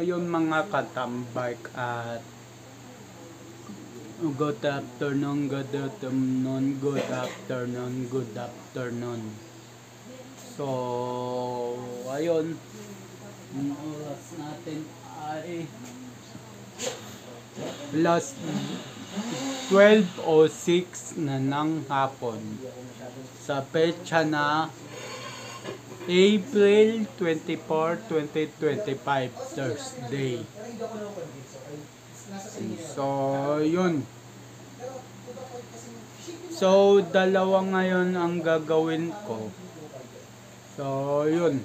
yun mga katambay at good afternoon, good afternoon, good afternoon, good afternoon. So, ayun, ang oras natin ay last 12:06 na ng hapon sa petsa na April 24, 2025, Thursday. So, yun. So, dalawa ngayon ang gagawin ko. So, yun.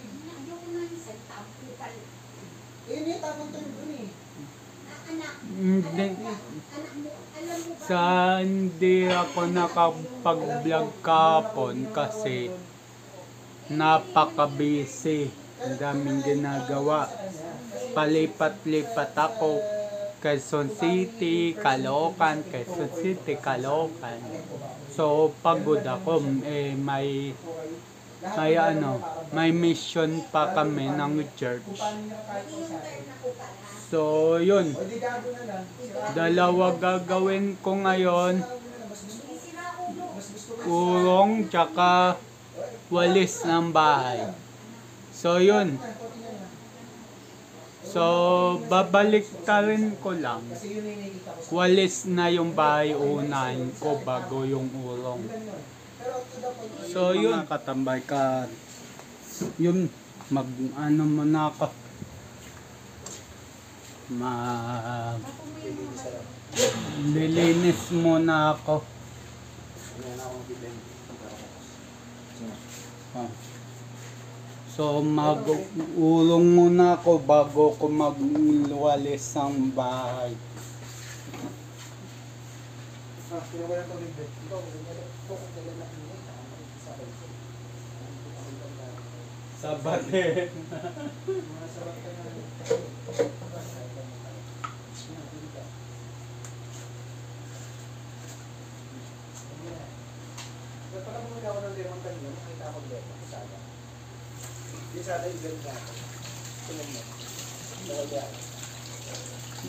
Hindi ako nakapag-vlog kahapon kasi napaka-busy. Ang daming ginagawa. Palipat-lipat ako. Quezon City, Caloocan, Quezon City, Caloocan. So, pagod ako. May mission pa kami ng church. So, yun. Dalawa gagawin ko ngayon. Urong tsaka walis ng bahay. So, yun. So, babalik ka rin ko lang. Walis na yung bahay, unahin ko bago yung urong. So, yun. Mga katambay ka. Yun. Mag-ano muna ako. Lilinis muna ako. So mag-ulong muna ako bago ko magwalis ng bahay. Sabatin.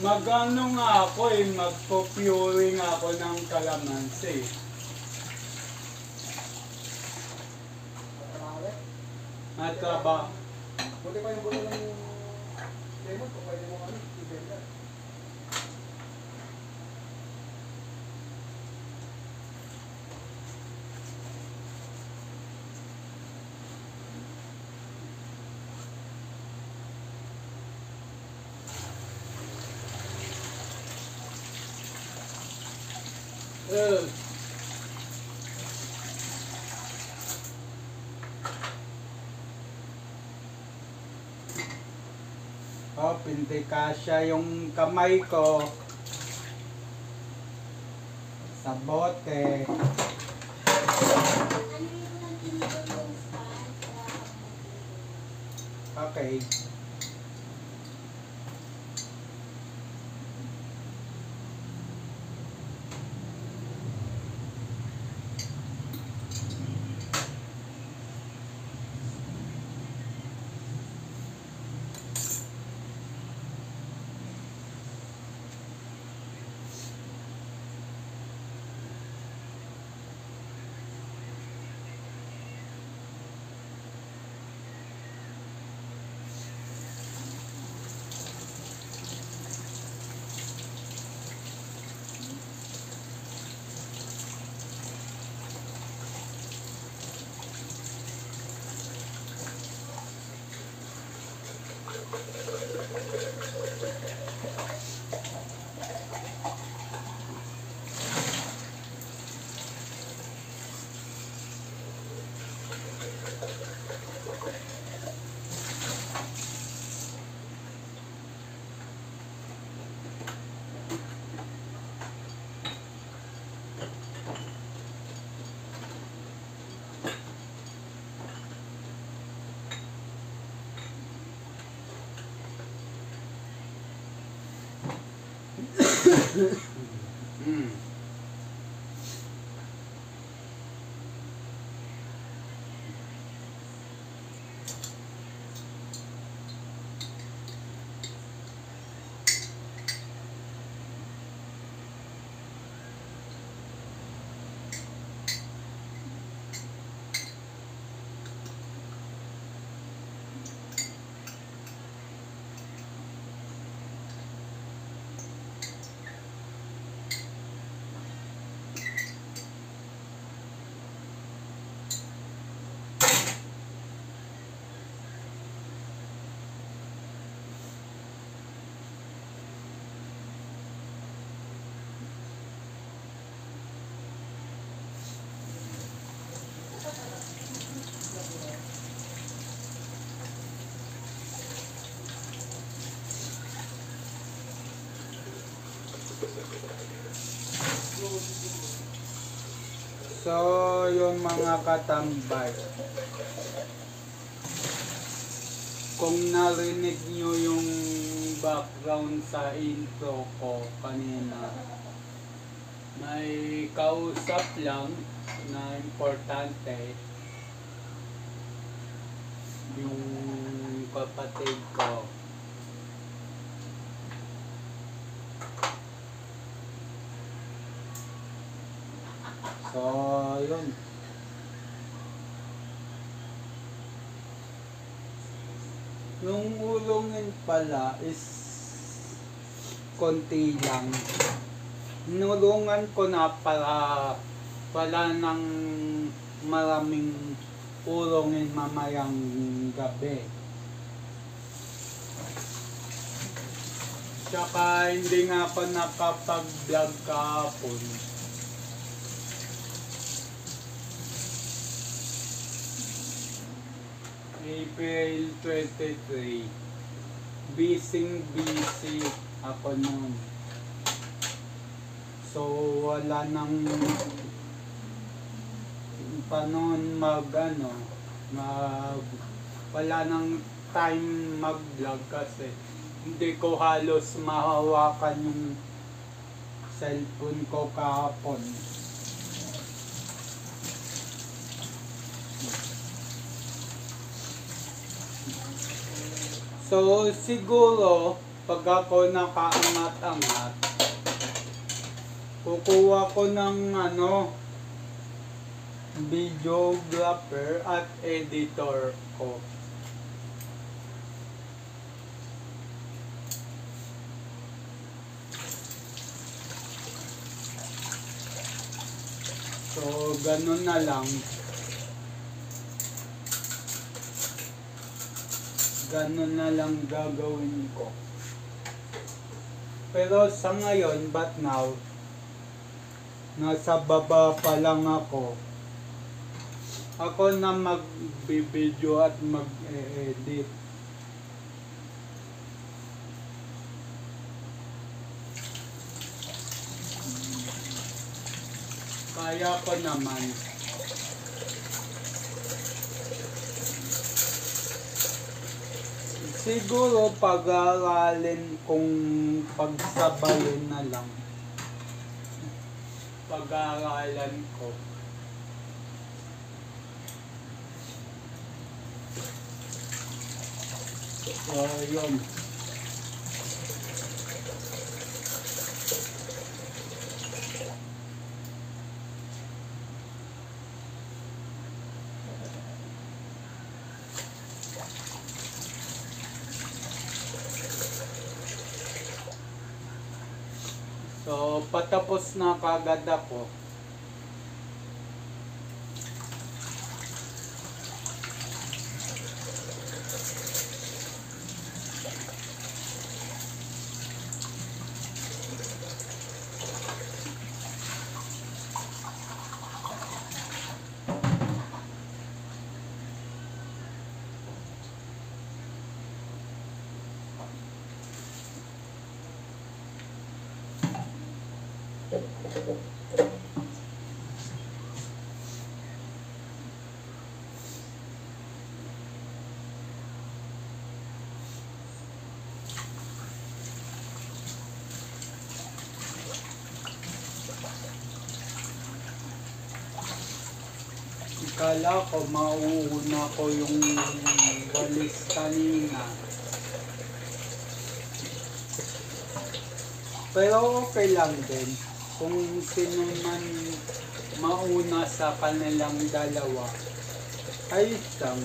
Magano nga ako magpo-puring ako ng kalamansi. At ba? Buti pa yung bulo ng lemon kung pwede mo i-blend. Pinti kasya yung kamay ko sa bote. Okay. So, yung mga katambay, kung narinig nyo yung background sa intro ko kanina, may kausap lang na importante, yung kapatid ko. So, yun. Yung ulongin pala is konti lang. Nulungan ko na pala ng maraming ulongin mamayang gabi. Tsaka hindi nga ako nakapag-vlog kahapon. April 23, busy ako noon. So wala nang panon wala nang time mag-vlog kasi hindi ko halos mahawakan yung cellphone ko kahapon. So, siguro, pag ako nakaangat-angat, kukuha ko ng videographer at editor ko. So, ganun na lang. Ganun na lang gagawin ko. Pero sa ngayon, but now, nasa baba pa lang ako. Ako na mag-video at mag-edit. Kaya ko naman. Siguro pag-aaralin kung pagsabayin na lang. Pag-aaralan ko. So, yun. So, patapos na kagad ako. Kala ko mauuna ko yung walis kanina. Pero okay lang din. Kung sino man mauna sa kanilang dalawa, ayos lang.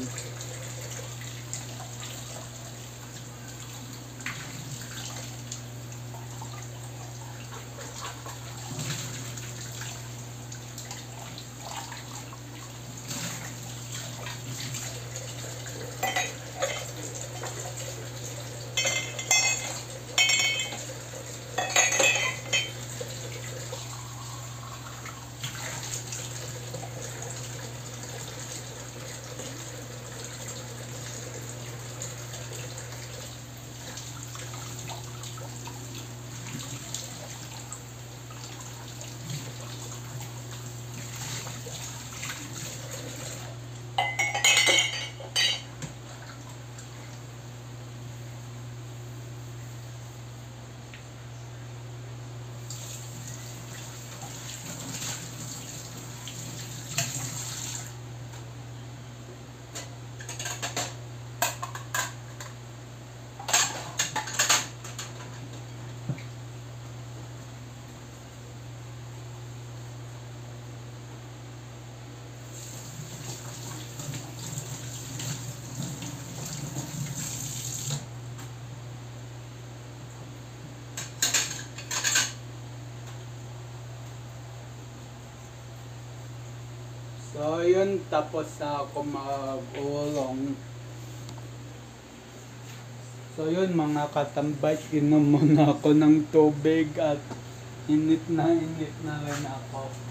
So, yun, tapos na ako mag-ulong. So, yun, mga katambay, inom muna ako ng tubig at init na rin ako.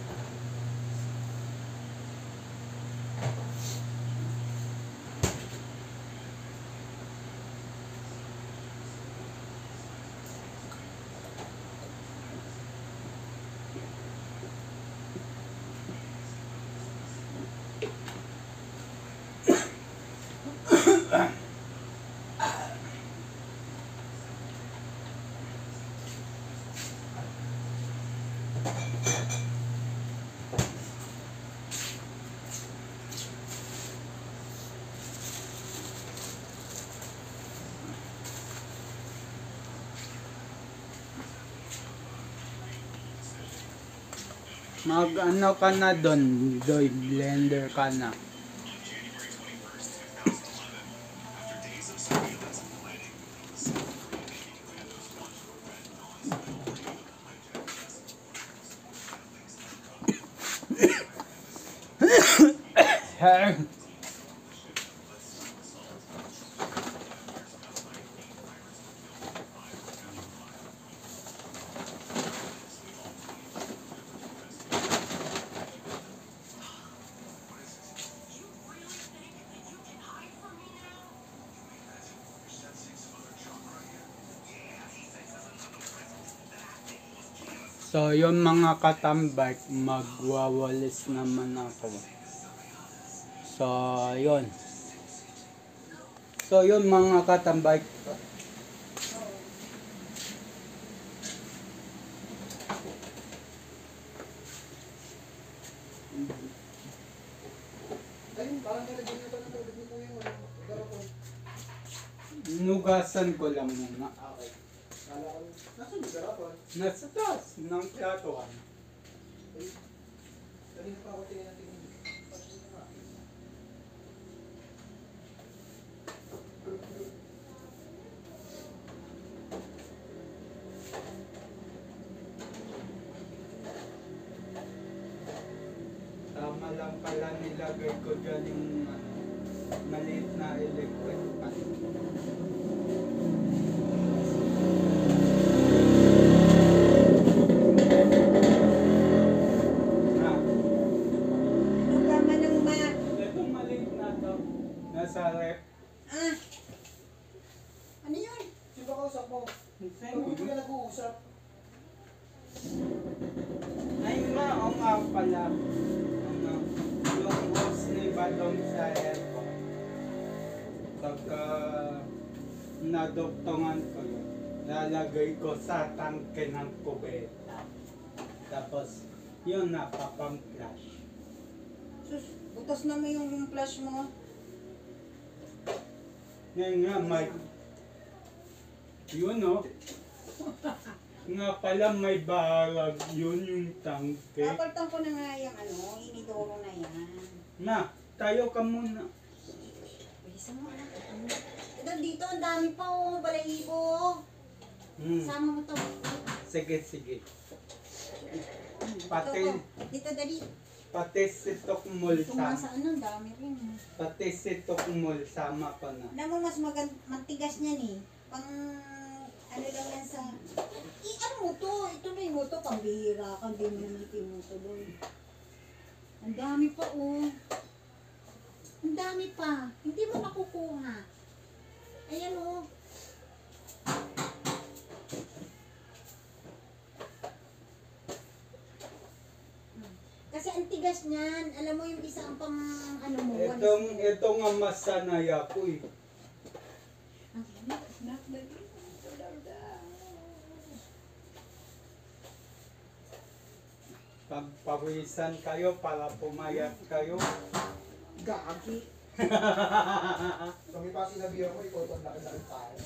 Mag-ano ka na doon, Joy, blender ka na. So, yung mga katambay, magwawalis naman ako. So, yun. So, yun mga katambay. Nugasan ko lang muna. Okay. Nasaan yung garapon? Nasa taas ng platuan. Kanina pa ako tingin natin. Tama lang pala nilagay ko dyan yung maliit na electric pan. Tama ng ma. Itong maliit na to, nasa rep. Ah. Ano yun? Sino ba kausap mo? Pag-uwi ka nag-uusap. Ay ma, o nga pala. Yung hose ni Badong sa airport. Pagka nadoktongan ko yun, lalagay ko sa tangke ng kubeta. Tapos, yun napapang-flash. Sus, butas na mo yung flash mo. Ngayon nga, may... Yun o. Nga pala may balag. Yun yung tangke. Kapaltan ko na nga yung inidoro na yan. Na, tayo ka muna. Bilisan mo anak. Ito dito, ang dami pa balahibo. Sama mo to. Sige, sige. Pati, Dito dali. pati si Tokmol Tuma sama. sa ang dami rin. Pati si Tokmol sama ko na. Alam mo, mas matigas niyan eh. Pang, ano lang yan sa... ano mo to? Ito na yung mo to, pambihira ka. Hindi mo naman tinutuloy. Ang dami pa Ang dami pa. Hindi mo nakukuha. Ayan Kasi ang tigas niyan. Alam mo yung isa ang pang ano mo. Ito nga masanay ako eh. Pagpawisan kayo para pumayat kayo. Gagi. Kami pa sinabihan mo, ikaw itong laki-laki tayo.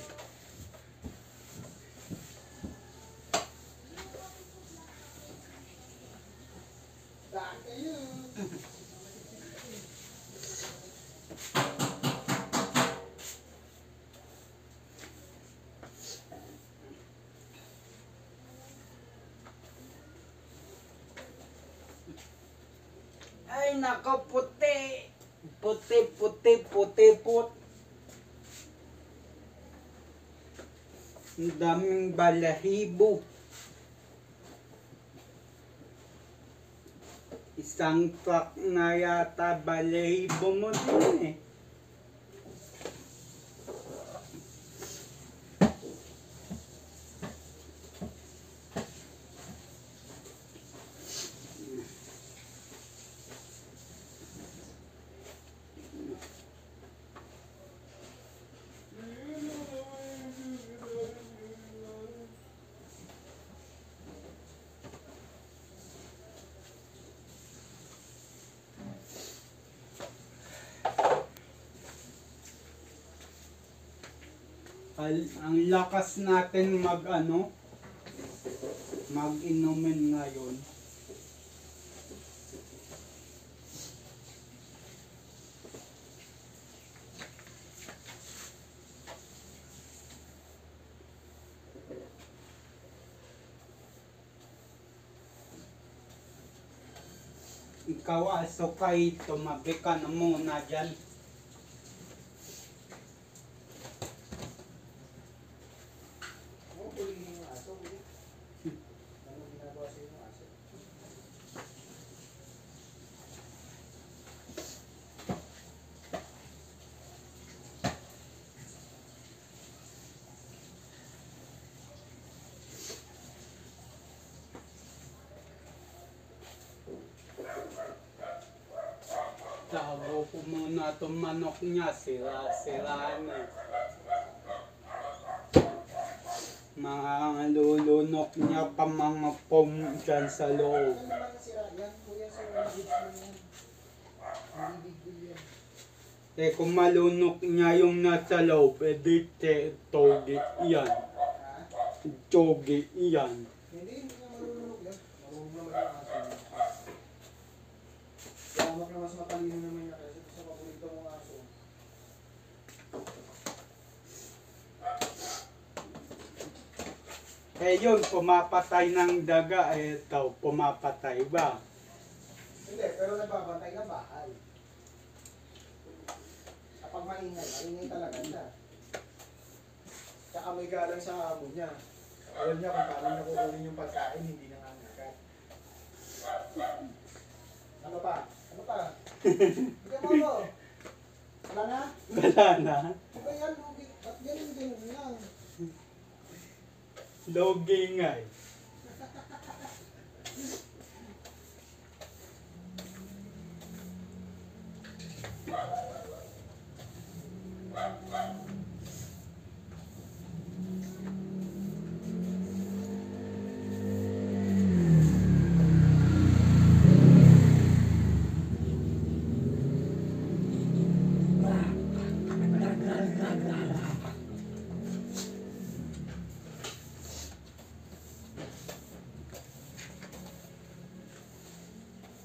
Dati yun. Ay, Ay, nako, puti. Puti. Ang daming balahibo. Isang truck na yata balahibo mo din eh. Ang lakas natin mag-inumin ngayon. Ikaw aso kay tumabi ka na muna dyan. Ano kulihin yung aso? Ano ginagawa sa'yo ng aso? Tago ko muna itong manok niya, sira na. Mga lulunok niya pa mga pom dyan sa loob. Ano naman nasira yan? Kuya, sa mga gigs mo yan. Hindi big deal yan. Eh kung malunok niya yung nasa loob, edi togi yan. Ha? Togi yan. Hindi nga marunong yan. Marunong naman yung aso yan. Salamat na mas matalino naman yan kasi sa paborito mong aso. Eh yun, pumapatay ng daga, eh ito, pumapatay ba? Hindi, pero nagbabantay ng bahay. Kapag maingay talaga siya. Tsaka may galang sa amo niya. Alam niya kung paano niya kukunin yung pagkain, hindi nangangagat. Ano pa? Bigyan mo ako. Wala na? Wala na. Ba yan, Lugi? Ba't ganun lang? Logi nga eh.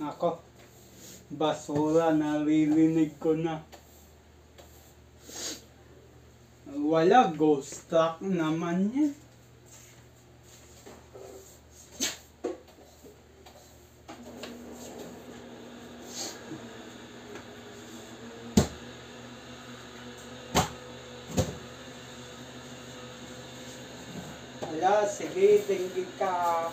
Ako, basura, naririnig ko na. Wala, ghost truck naman yan. Ala, sige, tingin ka.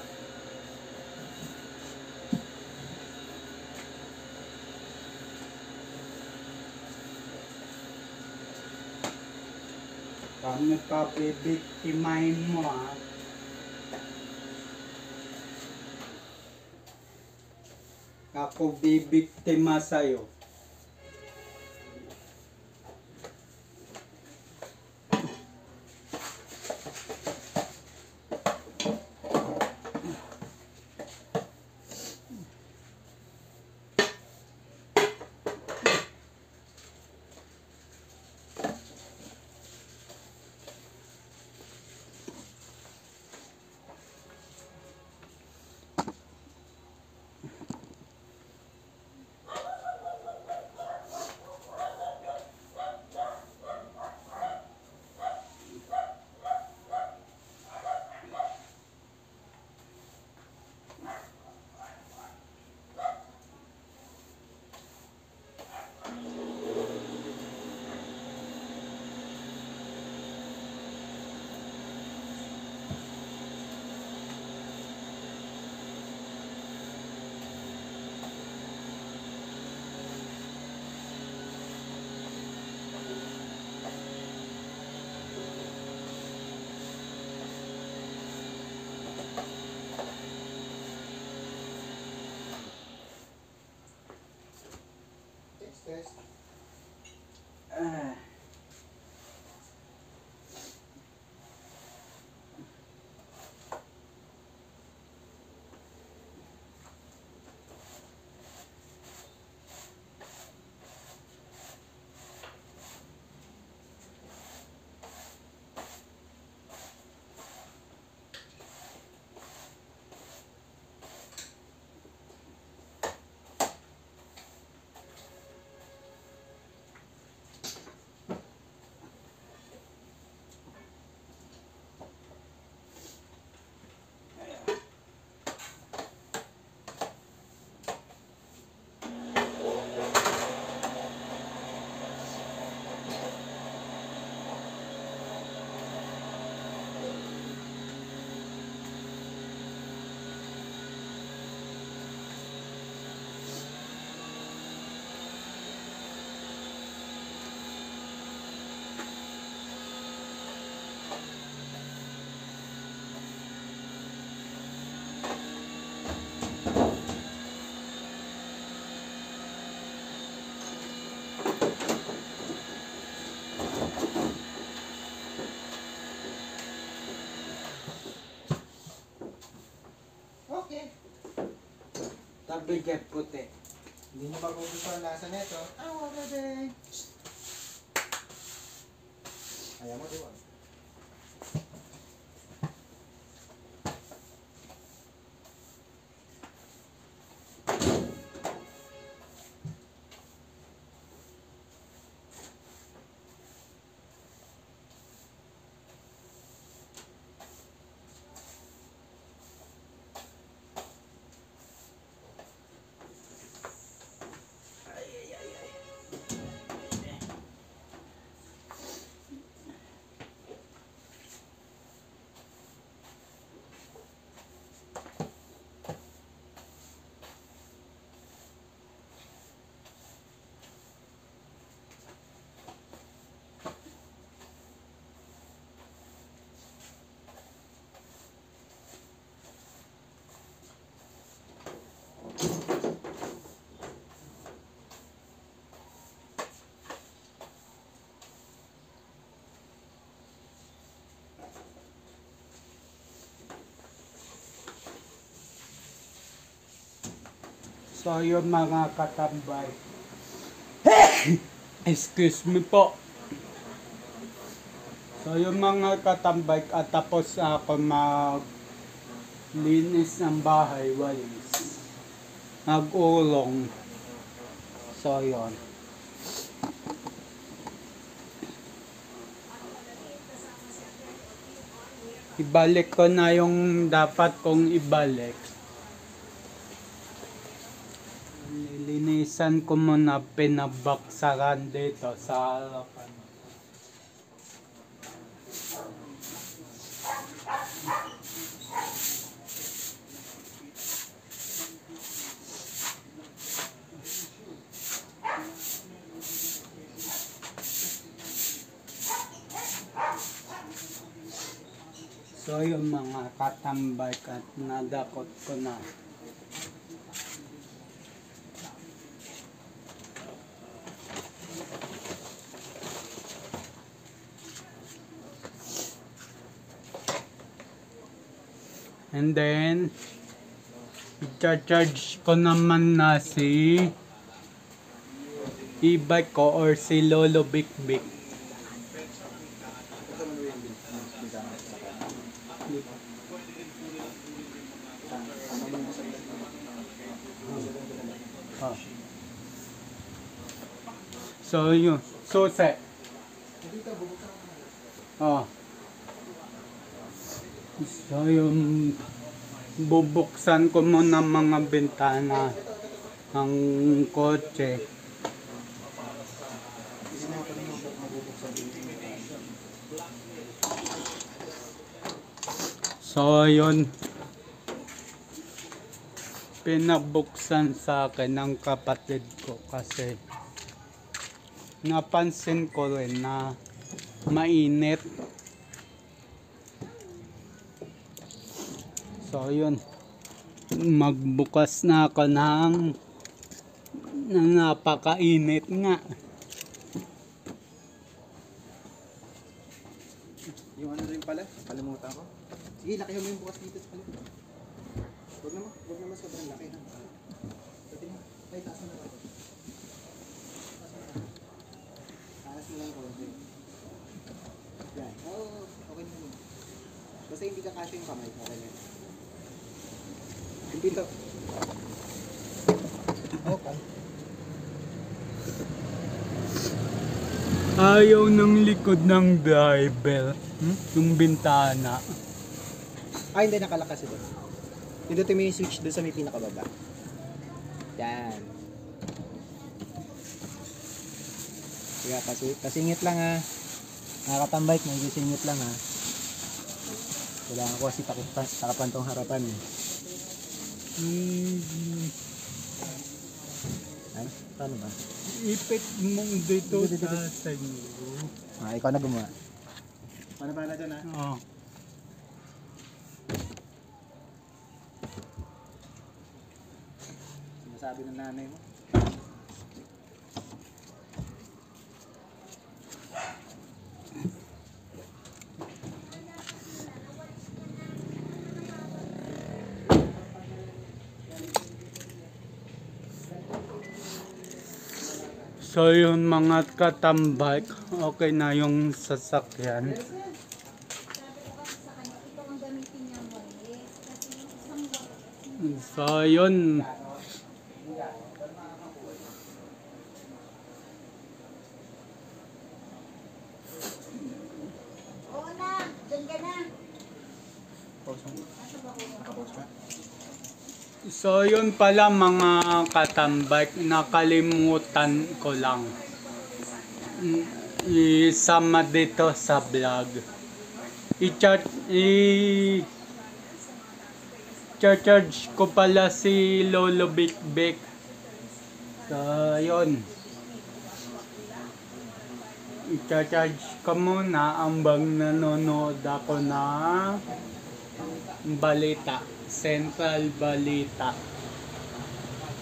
Kami papibiktimahin mo ha. Ako bibiktima sa'yo. Nabigay puti. Hindi nyo magugustuhan ang lasa nito. Ah, wala din. Ayaw mo, di ba? So yung mga katambay. Excuse me po. So yung mga katambay at tapos ako maglinis ng bahay, walis. Nag-ulong. So yun. Ibalik ko na yung dapat kong ibalik. Linisan ko muna, pinabaksaran dito sa harapan. So yung mga katambay at nadakot ko na. And then, i-charge ko naman na si e-bike ko or si Lolo Bik Bik. Ah. So yun, susi. Oh. So yung bubuksan ko muna mga bintana ng kotse. So yun, pinabuksan sa akin ng kapatid ko kasi napansin ko rin na mainit. So yun, magbukas na ako ng napakainit nga. Yung ano rin pala, kalimutan ko. Sige, lakihan mo yung bukas dito sa palit. Huwag naman sobrang laki na. Pwede mo, ay taas mo na ako. Taas mo lang konti. Yan, okay na naman. Basta hindi ka kasya yung kamay, okay na. Yung pinto. Okay. Ayaw ng likod ng driver. Yung bintana. Ah, hindi, nakalakas ito. Pindutin mo yung switch doon sa may pinakababa. Yan. Kaya kasingit lang ha. Nakakatambay, may singit lang ha. Kailangan ko kasi takapan tong harapan eh. Ay, paano ba? Ipit mo dito sa inyo. Ah, ikaw na gumawa. Paano pala dyan ha? Oh. Sinasabi ng nanay mo. So yun mga katambay, okay na yung sasakyan. Sabi ko kasi sa kanya, ito ang gamitin niya walis. Kasi yung isang walis. So yun, Oo na, dyan ka na. so yun pala mga katambay, nakalimutan ko lang. Isama dito sa vlog. I-charge ko pala si Lolo Big Big. So, yun. I-charge ko muna ambang nanonood ako na balita. Central Balita.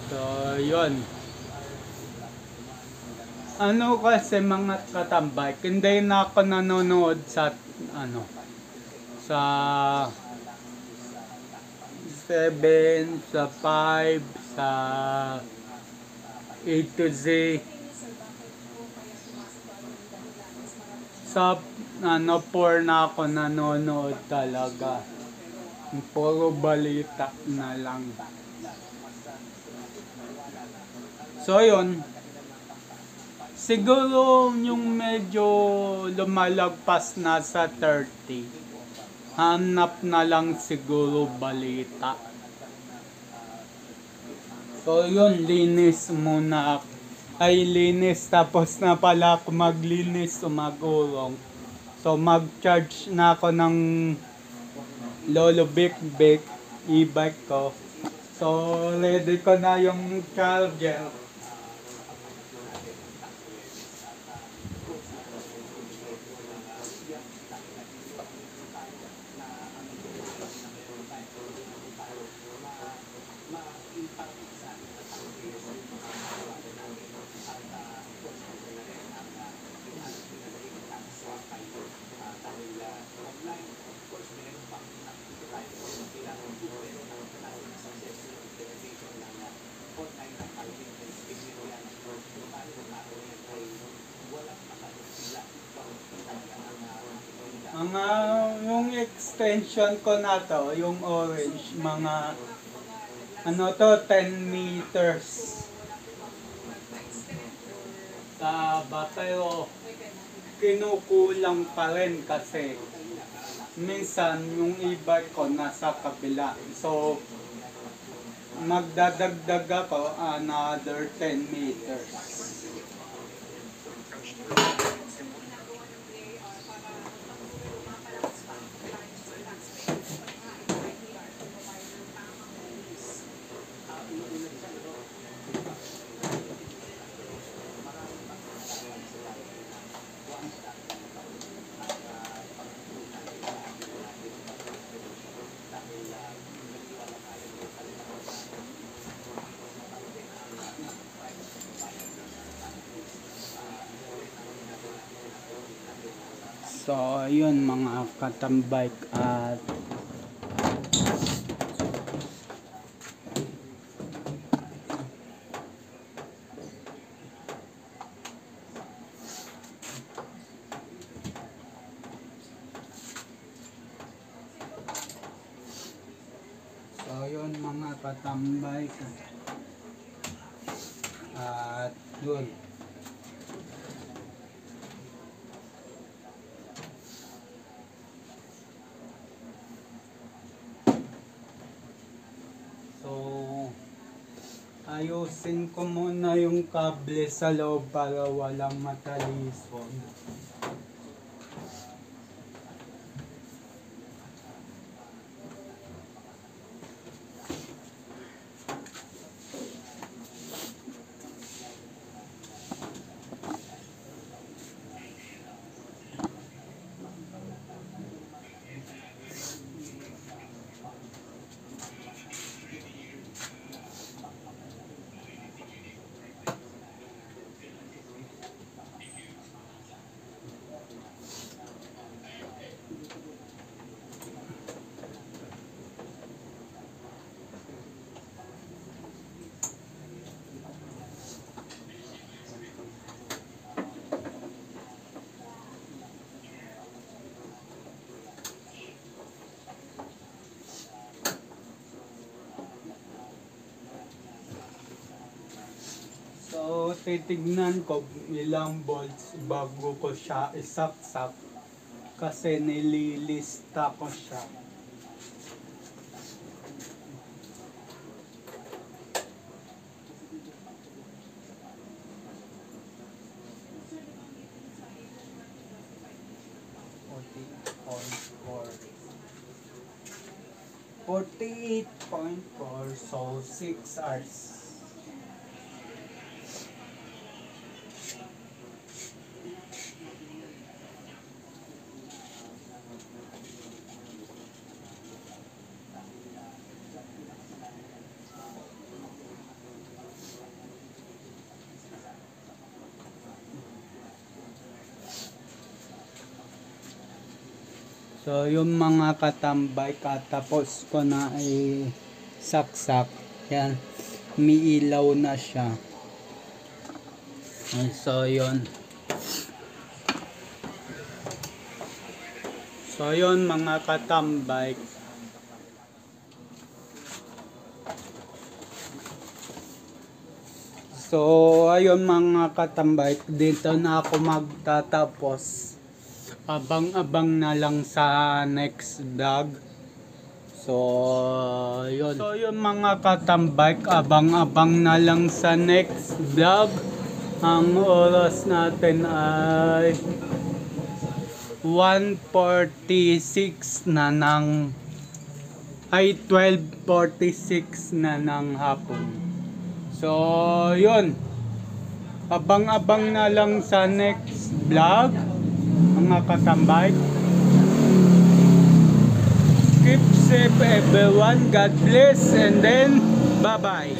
So, yun. Ano kasi mga katambay, hindi na ako nanonood sa sa 7, sa 5, sa A to Z. Sa 4 na ako nanonood talaga. Puro balita na lang. So yun. Siguro yung medyo lumalagpas na sa 30. Hanap na lang siguro balita. So yun, linis muna ako. Ay linis tapos na pala ako maglinis o magulong. So mag-charge na ako ng Lolo Big Big e-bike ko. So ready ko na yung charger. Yung extension ko na to, yung orange, mga 10 meters sa pero kinukulang pa rin kasi minsan yung e-bike ko nasa kabila. So magdadagdag ako another 10 meters. So, ayun mga katambay at ayun mga katambay at yun. Ayusin ko muna yung kable sa loob para walang matalisod. titignan ko ilang volts bago ko siya isaksak kasi nililista ko siya. .4 so 6 hours. So yung mga katambay katapos ko na ay saksak. Yan. Umiilaw na siya. So yun. So yun mga katambay. So ayun mga katambay. Dito na ako magtatapos. Abang-abang na lang sa next vlog. So, yun. So, yun mga katambike, abang-abang na lang sa next vlog. Ang oras natin ay 1:46 na ng 12:46 na ng hapon. So, yun. Abang-abang na lang sa next vlog. Mga katambay, keep safe everyone, God bless, and then bye bye.